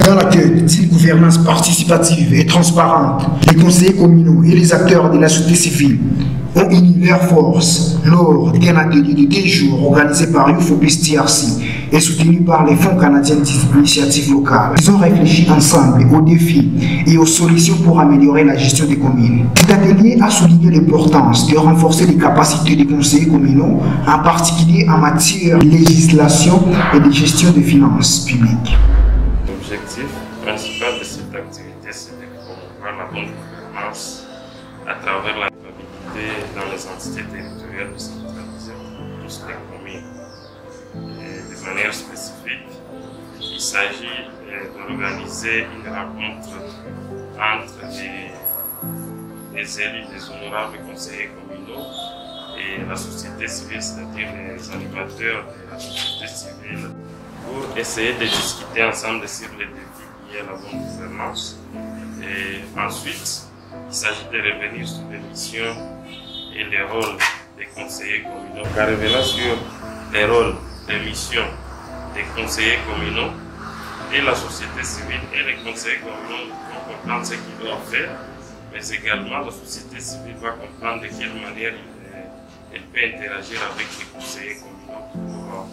Dans la quête d'une gouvernance participative et transparente, les conseillers communaux et les acteurs de la société civile ont uni leurs forces lors d'un atelier de 2 jours organisé par UFOPIS TRC et soutenu par les fonds canadiens d'initiative locale. Ils ont réfléchi ensemble aux défis et aux solutions pour améliorer la gestion des communes. Cet atelier a souligné l'importance de renforcer les capacités des conseillers communaux, en particulier en matière de législation et de gestion des finances publiques. L'objectif principal de cette activité, c'est de promouvoir la bonne gouvernance à travers la stabilité dans les entités territoriales décentralisées, tous les communes. Et de manière spécifique, il s'agit d'organiser une rencontre entre les élus, les honorables conseillers communaux et la société civile, c'est-à-dire les animateurs de la société civile, pour essayer de discuter ensemble sur les défis liés à la bonne gouvernance. Et ensuite, il s'agit de revenir sur les missions et les rôles des conseillers communaux. Car revenant sur les rôles, les missions des conseillers communaux et la société civile et les conseillers communaux vont comprendre ce qu'ils doivent faire, mais également la société civile va comprendre de quelle manière elle peut interagir avec les conseillers communaux pour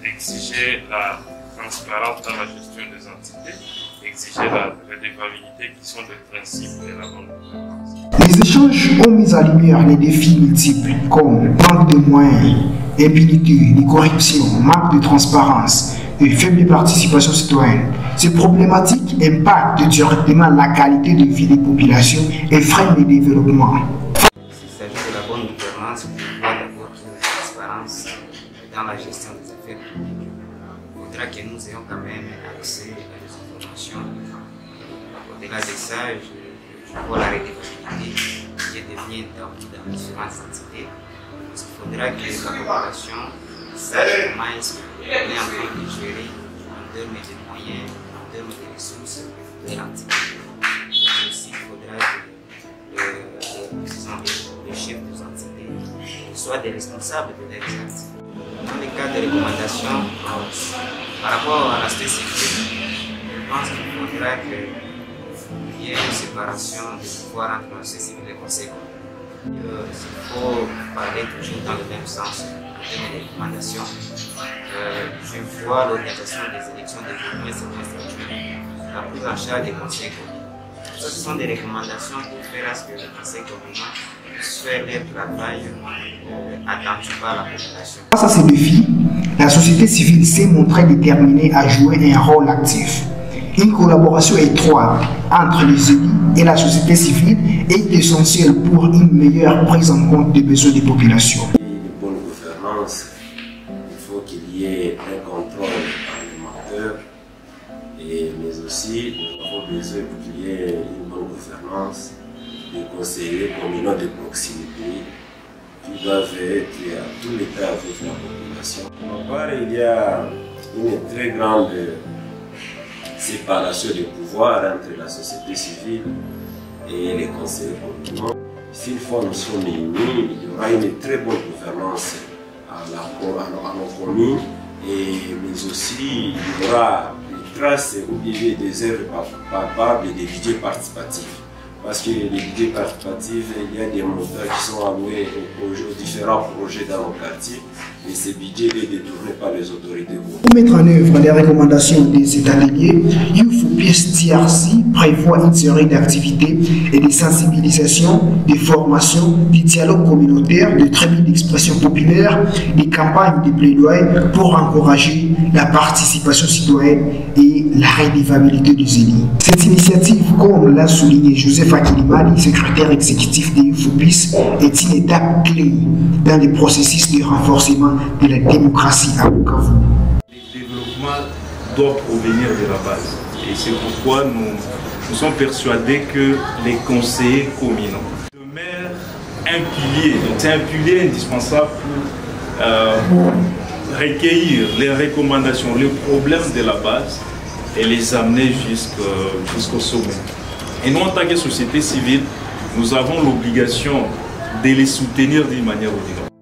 exiger la transparence dans la gestion des entités, exiger la redevabilité qui sont les principes de la bonne gouvernance. Les échanges ont mis en lumière les défis multiples comme manque de moyens, impunité, de corruption, manque de transparence et faible participation citoyenne. Ces problématiques impactent directement la qualité de vie des populations et freinent le développement. S'il s'agit de la bonne gouvernance, il doit d'abord une transparence dans la gestion des affaires publiques. Il faudra que nous ayons quand même accès à des informations. Au-delà de ça, je vois la redevabilité qui est devenue dans différentes entités. Parce qu'il faudra que la population sache comment est-ce qu'on est en train de gérer en termes de moyens, en termes de ressources de l'entité. Mais aussi, il faudra que les chefs des entités soient des responsables de leurs actes. Dans le cas des recommandations, par rapport à la société civile, je pense qu'il faudra qu'il y ait une séparation des pouvoirs entre la société civile et le conseil communal. Il faut parler toujours dans le même sens en termes de recommandations. Je vois l'organisation des élections des bourgmestres et la prise en charge des conseils communaux. Ce sont des recommandations pour faire à ce que les conseils communaux puissent faire leur travail attendu par la population. Face à ces défis, la société civile s'est montrée déterminée à jouer un rôle actif. Une collaboration étroite entre les élus et la société civile est essentielle pour une meilleure prise en compte des besoins des populations. Une bonne gouvernance, il faut qu'il y ait un contrôle parlementaire, mais aussi nous avons besoin qu'il y ait une bonne gouvernance des conseillers communaux de proximité qui doivent être à tout l'état avec la population. À part, il y a une très grande séparation des pouvoirs entre la société civile et les conseillers communaux. S'il faut nous sommes unis, il y aura une très bonne gouvernance à nos communes, mais aussi il y aura des traces ou bien des œuvres palpables et des budgets participatifs. Parce que les budgets participatifs, il y a des montants qui sont alloués aux différents projets dans nos quartiers, et ces budgets sont détournés par les autorités. Pour mettre en œuvre les recommandations de cet atelier, UFOPIS TRC prévoit une série d'activités et de sensibilisation, de formation, de dialogue communautaire, de tribune d'expression populaire, des campagnes de plaidoyer pour encourager la participation citoyenne et la redevabilité des élus. Cette initiative, comme l'a souligné Joseph Akilimali, secrétaire exécutif de UFOPIS, est une étape clé dans le processus de renforcement de la démocratie à Bukavu. Le développement doit provenir de la base. Et c'est pourquoi nous sommes persuadés que les conseillers communaux demeurent un pilier. Donc c'est un pilier indispensable pour recueillir les recommandations, les problèmes de la base et les amener jusqu'au sommet. Et nous, en tant que société civile, nous avons l'obligation de les soutenir d'une manière ou d'une autre.